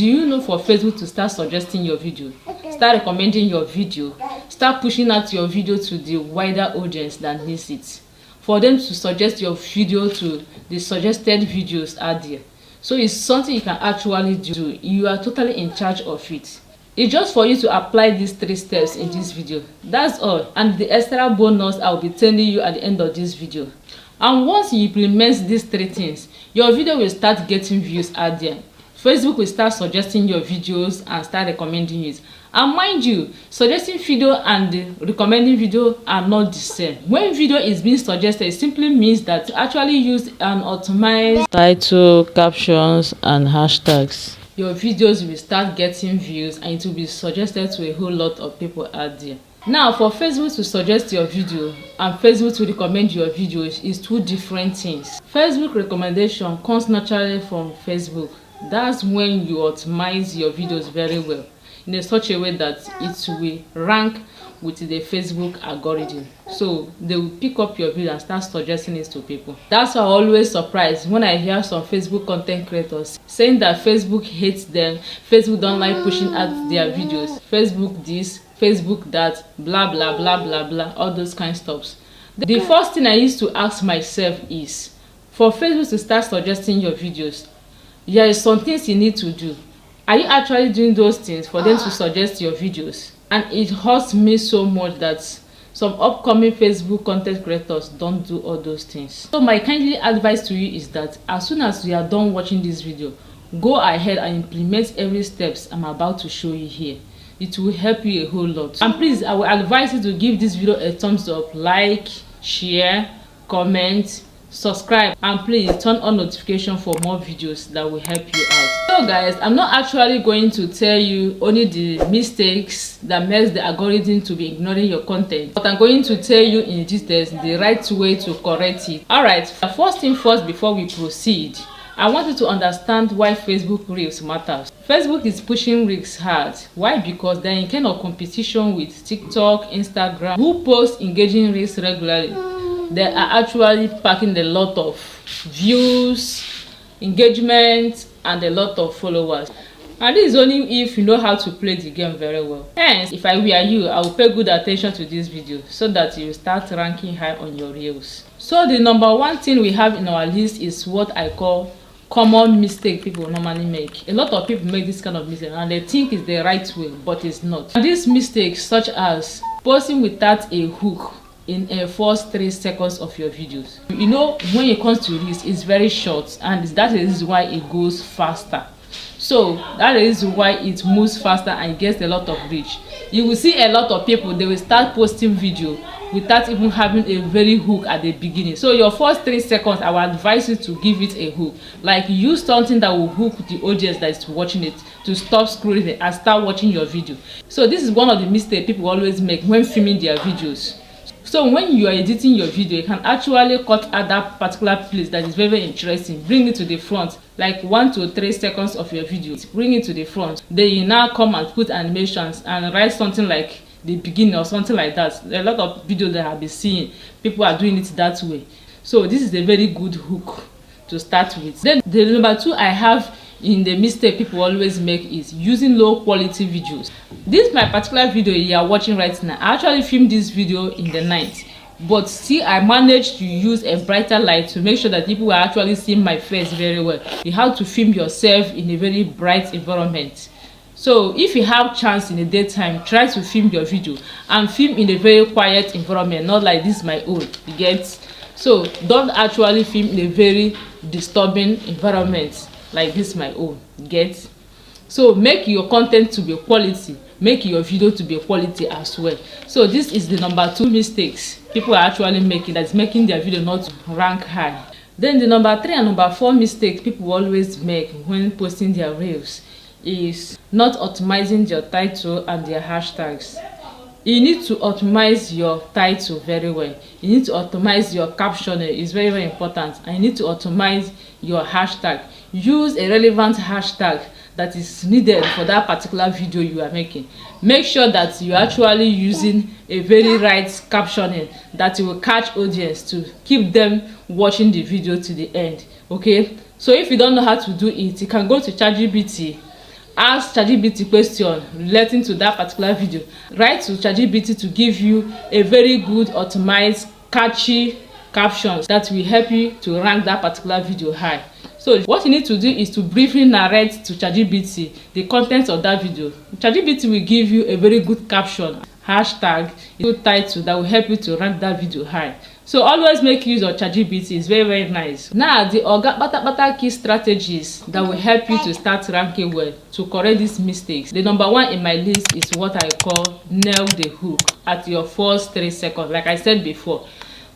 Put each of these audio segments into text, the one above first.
Do you know for Facebook to start suggesting your video, start recommending your video, start pushing out your video to the wider audience that needs it, for them to suggest your video to the suggested videos out there? So it's something you can actually do. You are totally in charge of it. It's just for you to apply these 3 steps in this video. That's all. And the extra bonus I'll be telling you at the end of this video. And once you implement these 3 things, your video will start getting views out there. Facebook will start suggesting your videos and start recommending it. And mind you, suggesting video and recommending video are not the same. When video is being suggested, it simply means that you actually use an optimized title, captions, and hashtags. Your videos will start getting views and it will be suggested to a whole lot of people out there. Now, for Facebook to suggest your video and Facebook to recommend your videos is 2 different things. Facebook recommendation comes naturally from Facebook. That's when you optimize your videos very well in such a way that it will rank with the Facebook algorithm. So they will pick up your video and start suggesting it to people. That's why I'm always surprised when I hear some Facebook content creators saying that Facebook hates them, Facebook don't like pushing out their videos, Facebook this, Facebook that, blah blah blah blah blah, all those kind of stuff. The first thing I used to ask myself is, for Facebook to start suggesting your videos, there is some things you need to do. Are you actually doing those things for them to suggest your videos? And it hurts me so much that some upcoming Facebook content creators don't do all those things. So my kindly advice to you is that as soon as you are done watching this video, go ahead and implement every steps I'm about to show you here. It will help you a whole lot. And please, I will advise you to give this video a thumbs up, like, share, comment, subscribe, and please turn on notification for more videos that will help you out. So guys, I'm not actually going to tell you only the mistakes that makes the algorithm to be ignoring your content, but I'm going to tell you in details the right way to correct it. Alright, first thing first, before we proceed, I want you to understand why Facebook Reels matters. Facebook is pushing Reels hard. Why? Because they're in kind of competition with TikTok, Instagram, who post engaging Reels regularly. They are actually packing a lot of views, engagement, and a lot of followers. And this is only if you know how to play the game very well. Hence, if I were you, I will pay good attention to this video so that you start ranking high on your reels. So the number 1 thing we have in our list is what I call common mistake people normally make. A lot of people make this kind of mistake and they think it's the right way, but it's not. And these mistakes, such as posting without a hook in a first 3 seconds of your videos. You know, when it comes to this, it's very short, and that is why it goes faster. So that is why it moves faster and gets a lot of reach. You will see a lot of people, they will start posting video without even having a very hook at the beginning. So your first 3 seconds, I would advise you to give it a hook. Like, use something that will hook the audience that is watching it to stop scrolling it and start watching your video. So this is one of the mistakes people always make when filming their videos. So when you are editing your video, you can actually cut out that particular place that is very, very interesting, bring it to the front, like 1 to 3 seconds of your video, bring it to the front. Then you now come and put animations and write something like the beginning or something like that. There are a lot of videos that I have been seeing, people are doing it that way. So this is a very good hook to start with. Then the number 2 I have in the mistake people always make is using low quality videos. This my particular video you are watching right now. I actually filmed this video in the night, but see, I managed to use a brighter light to make sure that people are actually seeing my face very well. You have to film yourself in a very bright environment. So if you have chance in the daytime, try to film your video and film in a very quiet environment, not like this my own, you get. So don't actually film in a very disturbing environment like this my own, get. So make your content to be quality, make your video to be quality as well. So this is the number 2 mistakes people are actually making, that's making their video not rank high. Then the number 3 and number 4 mistakes people always make when posting their reels is not optimizing their title and their hashtags. You need to optimize your title very well. You need to optimize your caption. It's very, very important. And you need to optimize your hashtag. Use a relevant hashtag that is needed for that particular video you are making. Make sure that you're actually using a very right captioning that will catch audience to keep them watching the video to the end. Okay, so if you don't know how to do it, you can go to ChatGPT ask ChatGPT question relating to that particular video. Write to ChatGPT to give you a very good optimized catchy captions that will help you to rank that particular video high. So what you need to do is to briefly narrate to ChatGPT the content of that video. ChatGPT will give you a very good caption, hashtag, good title that will help you to rank that video high. So always make use of ChatGPT. It's very nice. Now the Oga key strategies that will help you to start ranking well, to correct these mistakes. The number one in my list is what I call nail the hook at your first 3 seconds. Like I said before,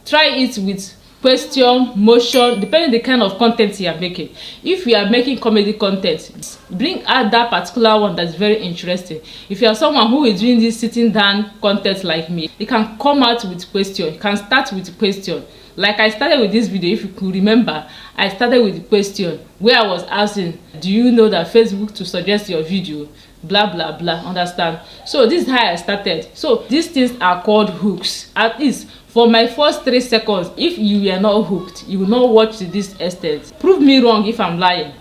try it with question, motion, depending the kind of content you are making. If you are making comedy content, bring out that particular one that's very interesting. If you are someone who is doing this sitting down content like me, you can come out with question. You can start with question. Like I started with this video, if you could remember, I started with the question where I was asking, do you know that Facebook to suggest your video, blah blah blah, understand? So this is how I started. So these things are called hooks. At least for my first 3 seconds, if you were not hooked, you will not watch to this extent. Prove me wrong if I'm lying.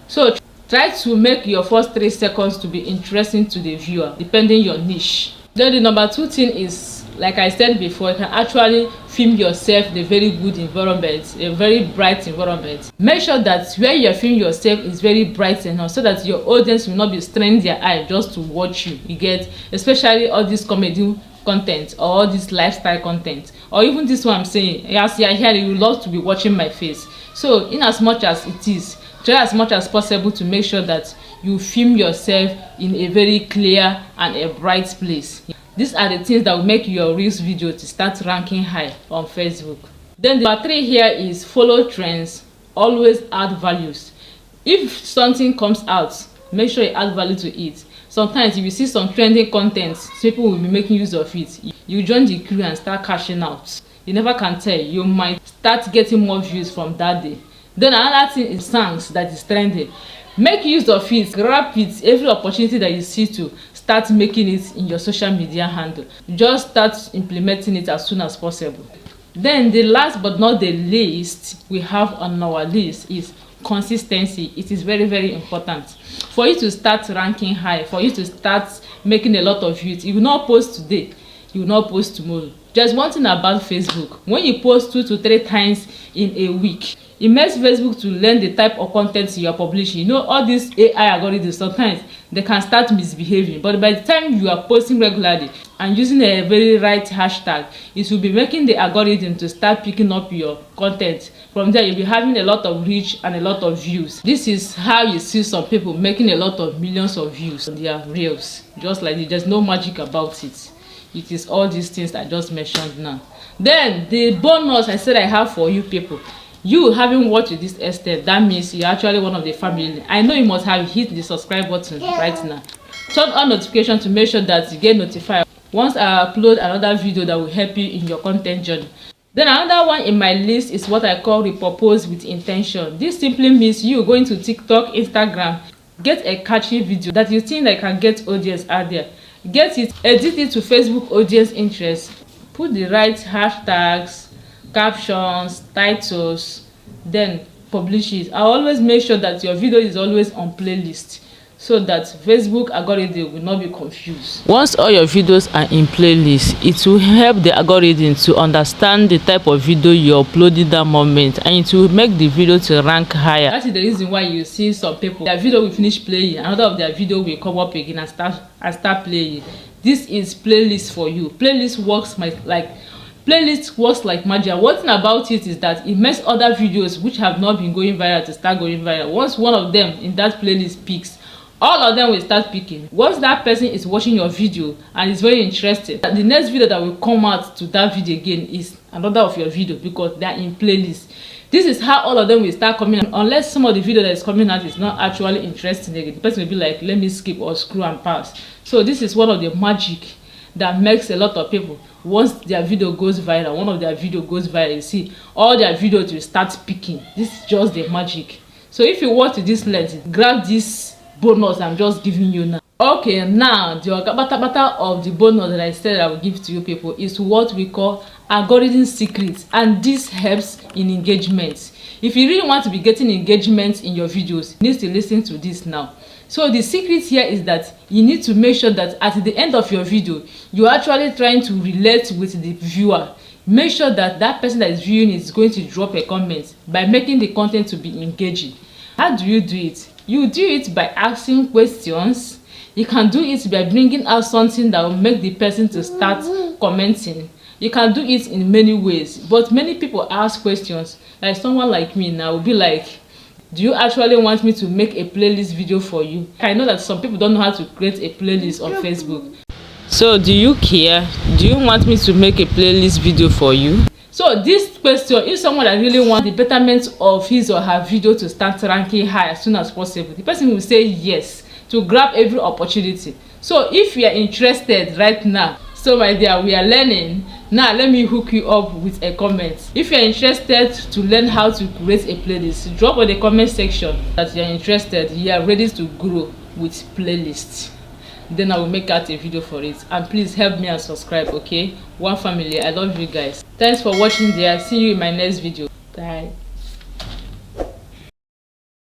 So try to make your first 3 seconds to be interesting to the viewer, depending your niche. Then the number 2 thing is, like I said before, you can actually film yourself in a very good environment, a very bright environment. Make sure that where you're filming yourself is very bright enough so that your audience will not be straining their eye just to watch you. You get, especially all this comedy content or all this lifestyle content, or even this one I'm saying, as you are here, you will love to be watching my face. So in as much as it is, try as much as possible to make sure that you film yourself in a very clear and a bright place. These are the things that will make your Reels video to start ranking high on Facebook. Then the number 3 here is follow trends, always add values. If something comes out, make sure you add value to it. Sometimes if you see some trending content, people will be making use of it. You join the crew and start cashing out. You never can tell, you might start getting more views from that day. Then another thing is songs that is trending. Make use of it, grab it, every opportunity that you see to start making it in your social media handle. Just start implementing it as soon as possible. Then the last but not the least we have on our list is consistency. It is very important for you to start ranking high, for you to start making a lot of views. You will not post today, you will not post tomorrow. Just one thing about Facebook, when you post 2 to 3 times in a week, it makes Facebook to learn the type of content you are publishing. You know, all these AI algorithms, sometimes they can start misbehaving, but by the time you are posting regularly and using a very right hashtag, it will be making the algorithm to start picking up your content. From there, you'll be having a lot of reach and a lot of views. This is how you see some people making a lot of millions of views on their reels. Just like there's no magic about it. It is all these things I just mentioned now. Then the bonus I said I have for you people. You having watched this extent, that means you're actually one of the family. I know you must have hit the subscribe button right now. Turn on notification to make sure that you get notified once I upload another video that will help you in your content journey. Then another one in my list is what I call repurpose with intention. This simply means you going to TikTok, Instagram, get a catchy video that you think that can get audience out there. Get it, edit it to Facebook audience interest, put the right hashtags, captions, titles, then publish it. I always make sure that your video is always on playlist so that Facebook algorithm will not be confused. Once all your videos are in playlist, it will help the algorithm to understand the type of video you're uploading that moment, and it will make the video to rank higher. That is the reason why you see some people, their video will finish playing, another of their video will come up again and start playing. This is playlist for you. Playlist works like magic. One thing about it is that it makes other videos which have not been going viral to start going viral. Once one of them in that playlist peaks, all of them will start picking. Once that person is watching your video and is very interested, the next video that will come out to that video again is another of your video because they are in playlist. This is how all of them will start coming out, unless some of the video that is coming out is not actually interesting again. The person will be like, let me skip or scroll and pass. So this is one of the magic that makes a lot of people, once their video goes viral, one of their video goes viral, you see all their videos will start picking. This is just the magic. So if you watch this length, grab this bonus I'm just giving you now. Okay, now the bata of the bonus that I said I will give to you people is what we call algorithm secrets, and this helps in engagement. If you really want to be getting engagement in your videos, you need to listen to this now. So the secret here is that you need to make sure that at the end of your video, you're actually trying to relate with the viewer. Make sure that that person that is viewing is going to drop a comment by making the content to be engaging. How do? It you do it by asking questions. You can do it by bringing out something that will make the person to start commenting. You can do it in many ways, but many people ask questions. Like someone like me now will be like, do you actually want me to make a playlist video for you? I know that some people don't know how to create a playlist on Facebook. So do you care? Do you want me to make a playlist video for you? So this question, if someone that really wants the betterment of his or her video to start ranking high as soon as possible, the person will say yes to grab every opportunity. So if you are interested right now, so my dear, we are learning. Now let me hook you up with a comment. If you are interested to learn how to create a playlist, drop on the comment section that you are interested, you are ready to grow with playlists. Then I will make out a video for it. And please help me and subscribe, okay? One family, I love you guys. Thanks for watching there. See you in my next video. Bye.